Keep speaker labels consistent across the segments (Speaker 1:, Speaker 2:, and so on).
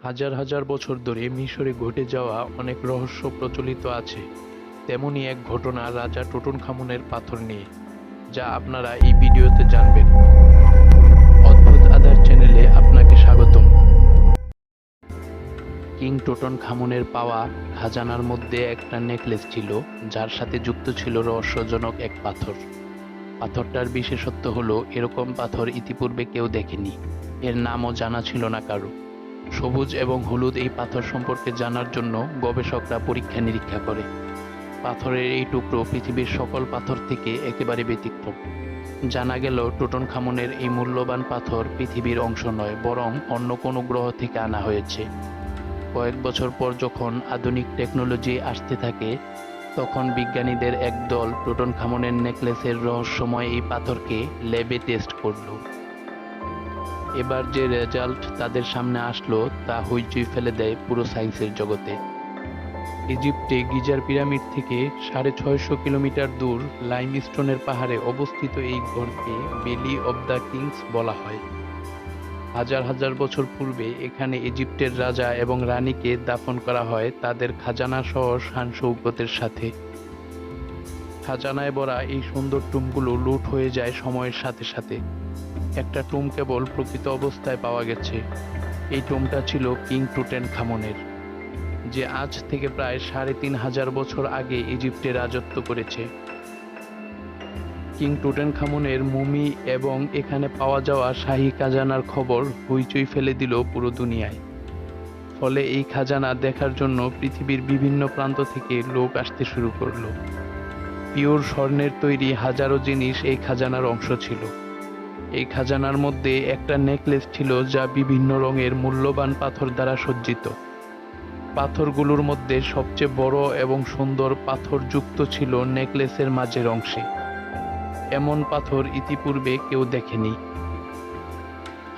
Speaker 1: হাজার হাজার বছর ধরে মিশরে ঘটে যাওয়া অনেক রহস্য প্রচলিত আছে। তেমনই এক ঘটনা রাজা টুটানখামুনের পাথর নিয়ে, যা আপনারা এই ভিডিওতে জানবেন। অদ্ভুত আধার চ্যানেলে আপনাকে স্বাগতম। কিং টুটানখামুনের পাওয়া খাজানার মধ্যে একটা নেকলেস ছিল, যার সাথে যুক্ত ছিল রহস্যজনক এক পাথর। পাথরটার বিশেষত্ব হলো এরকম পাথর ইতিপূর্বে কেউ দেখেনি, এর নামও জানা ছিল না কারো। সবুজ এবং হলুদ এই পাথর সম্পর্কে জানার জন্য গবেষকরা পরীক্ষা নিরীক্ষা করে। পাথরের এই টুকরো পৃথিবীর সকল পাথর থেকে একেবারে ব্যতিক্রম। জানা গেল টুটানখামুনের এই মূল্যবান পাথর পৃথিবীর অংশ নয়, বরং অন্য কোনো গ্রহ থেকে আনা হয়েছে। কয়েক বছর পর যখন আধুনিক টেকনোলজি আসতে থাকে, তখন বিজ্ঞানীদের এক দল টুটানখামুনের নেকলেসের রহস্যময় এই পাথরকে ল্যাবে টেস্ট করলো। এবার যে রেজাল্ট তাদের সামনে আসলো তা হইচই ফেলে দেয় পুরো সায়েন্সের জগতে। ইজিপ্টে গিজার পিরামিড থেকে 650 কিলোমিটার দূর লাইমস্টোনের পাহাড়ে অবস্থিত এই ঘরকে বেলি অব দ্য কিংস বলা হয়। হাজার হাজার বছর পূর্বে এখানে ইজিপ্টের রাজা এবং রানীকে দাফন করা হয় তাদের খাজানা সহ শান শৌকতের সাথে। খাজানায় ভরা এই সুন্দর টুমগুলো লুট হয়ে যায় সময়ের সাথে সাথে। একটা টুম কেবল প্রকৃত অবস্থায় পাওয়া গেছে। এই টুমটা ছিল কিং টুটানখামুনের, যে আজ থেকে প্রায় 3500 বছর আগে ইজিপ্টে রাজত্ব করেছে। কিং টুটানখামুনের মুমি এবং এখানে পাওয়া যাওয়া শাহী খাজানার খবর হইচই ফেলে দিল পুরো দুনিয়ায়। ফলে এই খাজানা দেখার জন্য পৃথিবীর বিভিন্ন প্রান্ত থেকে লোক আসতে শুরু করলো। পিওর স্বর্ণের তৈরি হাজারো জিনিস এই খাজানার অংশ ছিল। এই খাজানার মধ্যে একটা নেকলেস ছিল যা বিভিন্ন রঙের মূল্যবান পাথর দ্বারা সজ্জিত। পাথরগুলোর মধ্যে সবচেয়ে বড় এবং সুন্দর পাথর যুক্ত ছিল নেকলেসের মাঝের অংশে। এমন পাথর ইতিপূর্বে কেউ দেখেনি।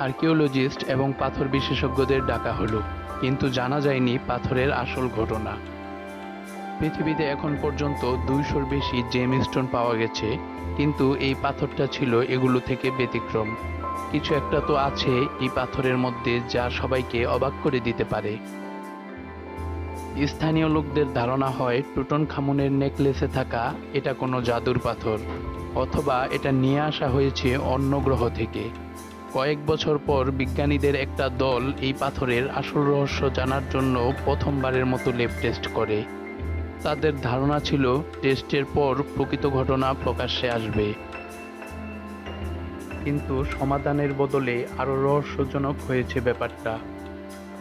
Speaker 1: আর্কিওলজিস্ট এবং পাথর বিশেষজ্ঞদের ডাকা হলো, কিন্তু জানা যায়নি পাথরের আসল ঘটনা। পৃথিবীতে এখন পর্যন্ত 200-র বেশি জেমস্টোন পাওয়া গেছে, কিন্তু এই পাথরটা ছিল এগুলো থেকে ব্যতিক্রম। কিছু একটা তো আছে এই পাথরের মধ্যে যা সবাইকে অবাক করে দিতে পারে। স্থানীয় লোকদের ধারণা হয় টুটানখামুনের নেকলেসে থাকা এটা কোনো জাদুর পাথর, অথবা এটা নিয়ে আসা হয়েছে অন্য গ্রহ থেকে। কয়েক বছর পর বিজ্ঞানীদের একটা দল এই পাথরের আসল রহস্য জানার জন্য প্রথমবারের মতো ল্যাব টেস্ট করে। তাদের ধারণা ছিল টেস্টের পর প্রকৃত ঘটনা প্রকাশ্যে আসবে, কিন্তু সমাধানের বদলে আরও রহস্যজনক হয়েছে ব্যাপারটা।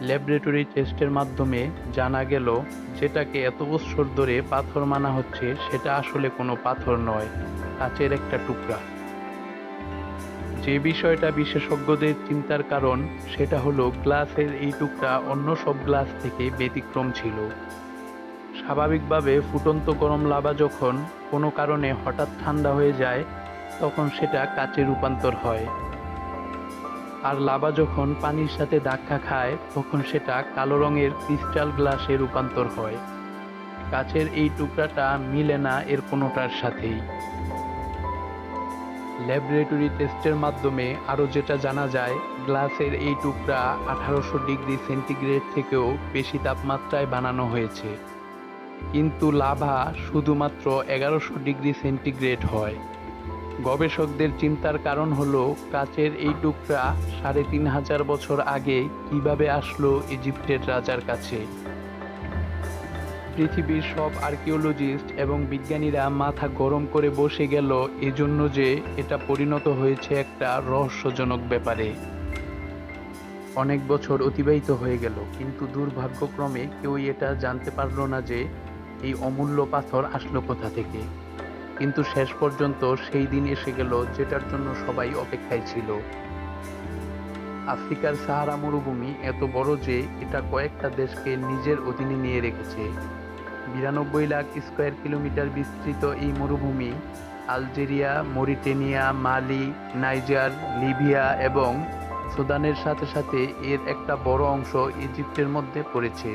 Speaker 1: ল্যাবরেটরি টেস্টের মাধ্যমে জানা গেল যেটাকে এত বছর ধরে পাথর মানা হচ্ছে সেটা আসলে কোনো পাথর নয়, কাচের একটা টুকরা। যে বিষয়টা বিশেষজ্ঞদের চিন্তার কারণ সেটা হলো গ্লাসের এই টুকরা অন্য সব গ্লাস থেকে ব্যতিক্রম ছিল। স্বাভাবিকভাবে ফুটন্ত গরম লাভা যখন কোনো কারণে হঠাৎ ঠান্ডা হয়ে যায়, তখন সেটা কাচে রূপান্তর হয়। আর লাভা যখন পানির সাথে ধাক্কা খায়, তখন সেটা কালো রঙের ক্রিস্টাল গ্লাসে রূপান্তর হয়। কাচের এই টুকরাটা মিলে না এর কোনোটার সাথেই। ল্যাবরেটরি টেস্টের মাধ্যমে আরও যেটা জানা যায়, গ্লাসের এই টুকরা 1800 ডিগ্রি সেন্টিগ্রেড থেকেও বেশি তাপমাত্রায় বানানো হয়েছে, কিন্তু লাভা শুধুমাত্র 1100 ডিগ্রি সেন্টিগ্রেড হয়। গবেষকদের চিন্তার কারণ হলো কাচের এই টুকরা 3500 বছর আগে কিভাবে আসলো ইজিপ্টের রাজার কাছে। পৃথিবীর সব আর্কিওলজিস্ট এবং বিজ্ঞানীরা মাথা গরম করে বসে গেল এজন্য যে এটা পরিণত হয়েছে একটা রহস্যজনক ব্যাপারে। অনেক বছর অতিবাহিত হয়ে গেল, কিন্তু দুর্ভাগ্যক্রমে কেউই এটা জানতে পারল না যে এই অমূল্য পাথর আসলো কোথা থেকে। কিন্তু শেষ পর্যন্ত সেই দিন এসে গেল যেটার জন্য সবাই অপেক্ষায় ছিল। আফ্রিকার সাহারা মরুভূমি এত বড় যে এটা কয়েকটা দেশকে নিজের অধীনে নিয়ে রেখেছে। 92 লাখ স্কয়ার কিলোমিটার বিস্তৃত এই মরুভূমি আলজেরিয়া, মরিটানিয়া, মালি, নাইজার, লিবিয়া এবং সুদানের সাথে সাথে এর একটা বড় অংশ ইজিপ্টের মধ্যে পড়েছে।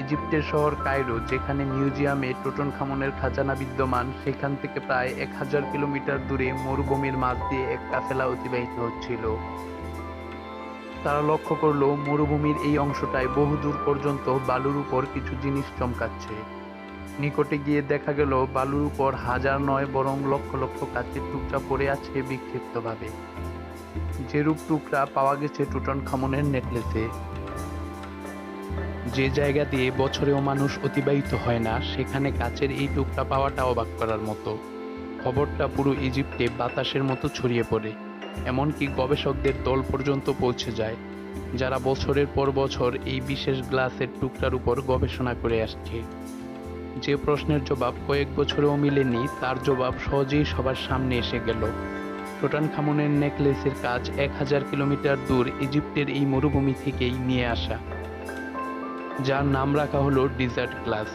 Speaker 1: ইজিপ্টের শহর কায়রো, যেখানে মিউজিয়ামে টুটানখামুনের খাজানা বিদ্যমান, সেখান থেকে প্রায় 1000 কিলোমিটার দূরে মরুভূমির মাঝ দিয়ে এক কাফেলা অতিবাহিত হচ্ছিল। তারা লক্ষ্য করলো মরুভূমির এই অংশটায় বহুদূর পর্যন্ত বালুর উপর কিছু জিনিস চমকাচ্ছে। নিকটে গিয়ে দেখা গেল বালুর উপর হাজার নয় বরং লক্ষ লক্ষ কাচের টুকরা পড়ে আছে বিক্ষিপ্তভাবে। যেরূপ টুকরা পাওয়া গেছে টুটানখামুনের নেকলেসে। যে জায়গা দিয়ে বছরেও মানুষ অতিবাহিত হয় না, সেখানে কাচের এই টুকরা পাওয়াটা অবাক করার মতো। খবরটা পুরো ইজিপ্টে বাতাসের মতো ছড়িয়ে পড়ে, এমনকি গবেষকদের দল পর্যন্ত পৌঁছে যায়, যারা বছরের পর বছর এই বিশেষ গ্লাসের টুকরার উপর গবেষণা করে আসছে। যে প্রশ্নের জবাব কয়েক বছরেও মিলেনি, তার জবাব সহজেই সবার সামনে এসে গেল। টুটানখামুনের নেকলেসের কাজ 1000 কিলোমিটার দূর ইজিপ্টের এই মরুভূমি থেকেই নিয়ে আসা, যার নাম রাখা হলো ডিজার্ট গ্লাস।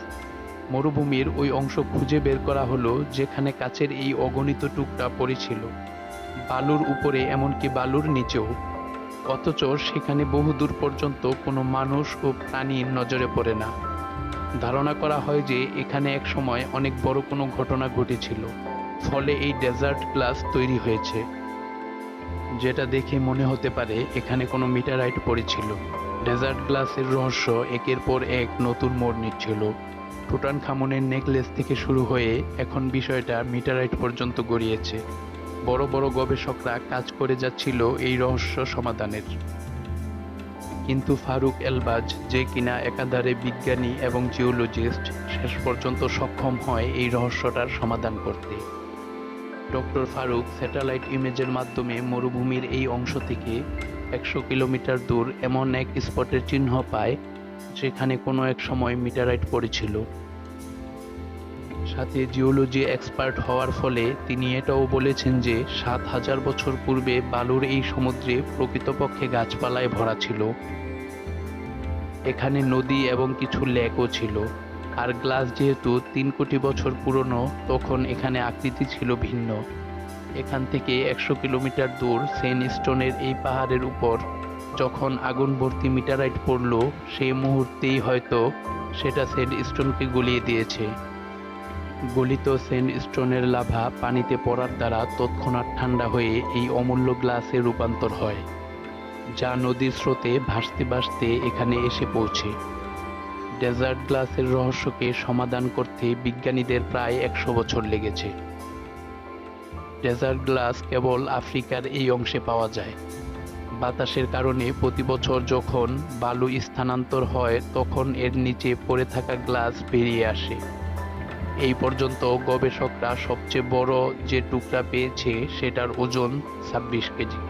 Speaker 1: মরুভূমির ওই অংশ খুঁজে বের করা হলো যেখানে কাচের এই অগণিত টুকরা পড়েছিল, বালুর উপরে এমনকি বালুর নিচেও। অথচ সেখানে বহুদূর পর্যন্ত কোনো মানুষ ও প্রাণীর নজরে পড়ে না। ধারণা করা হয় যে এখানে এক সময় অনেক বড় কোনো ঘটনা ঘটেছিল, ফলে এই ডেজার্ট গ্লাস তৈরি হয়েছে, যেটা দেখে মনে হতে পারে এখানে কোনো মিটারাইট পড়েছিল। ডেজার্ট গ্লাসের রহস্য একের পর এক নতুন মোড় নিচ্ছিল। টুটানখামুনের নেকলেস থেকে শুরু হয়ে এখন বিষয়টা মিটারাইট পর্যন্ত গড়িয়েছে। বড় বড় গবেষকরা কাজ করে যাচ্ছিল এই রহস্য সমাধানের। কিন্তু ফারুক এলবাজ, যে কিনা একাধারে বিজ্ঞানী এবং জিওলজিস্ট, শেষ পর্যন্ত সক্ষম হয় এই রহস্যটার সমাধান করতে। ডক্টর ফারুক স্যাটেলাইট ইমেজের মাধ্যমে মরুভূমির এই অংশ থেকে 100 কিলোমিটার দূর এমন এক স্পটের চিহ্ন পায় যেখানে কোনো এক সময় মিটারাইট পড়েছিল। সাথে জিওলজি এক্সপার্ট হওয়ার ফলে তিনি এটাও বলেছেন যে 7000 বছর পূর্বে বালুর এই সমুদ্রে প্রকৃতপক্ষে গাছপালায় ভরা ছিল। এখানে নদী এবং কিছু লেকও ছিল। আর গ্লাস যেহেতু 3 কোটি বছর পুরনো, তখন এখানে আকৃতি ছিল ভিন্ন। এখান থেকে 100 কিলোমিটার দূর স্টোনের এই পাহাড়ের উপর যখন আগুন ভর্তি মিটারাইট পড়ল, সেই মুহূর্তেই হয়তো সেটা স্টোনকে গলিয়ে দিয়েছে। গলিত স্টোনের লাভা পানিতে পড়ার দ্বারা তৎক্ষণাৎ ঠান্ডা হয়ে এই অমূল্য গ্লাসে রূপান্তর হয়, যা নদীর স্রোতে ভাসতে ভাসতে এখানে এসে পৌঁছে। ডেজার্ট গ্লাসের রহস্যকে সমাধান করতে বিজ্ঞানীদের প্রায় 100 বছর লেগেছে। ডেজার্ট গ্লাস কেবল আফ্রিকার এই অংশে পাওয়া যায়। বাতাসের কারণে প্রতি বছর যখন বালু স্থানান্তর হয়, তখন এর নিচে পড়ে থাকা গ্লাস বেরিয়ে আসে। এই পর্যন্ত গবেষকরা সবচেয়ে বড় যে টুকরা পেয়েছে সেটার ওজন 26 কেজি।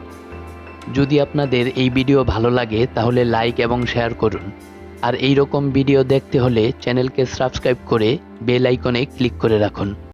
Speaker 1: যদি আপনাদের এই ভিডিও ভালো লাগে তাহলে লাইক এবং শেয়ার করুন। আর এই রকম ভিডিও দেখতে হলে চ্যানেলকে সাবস্ক্রাইব করে বেল আইকনে ক্লিক করে রাখুন।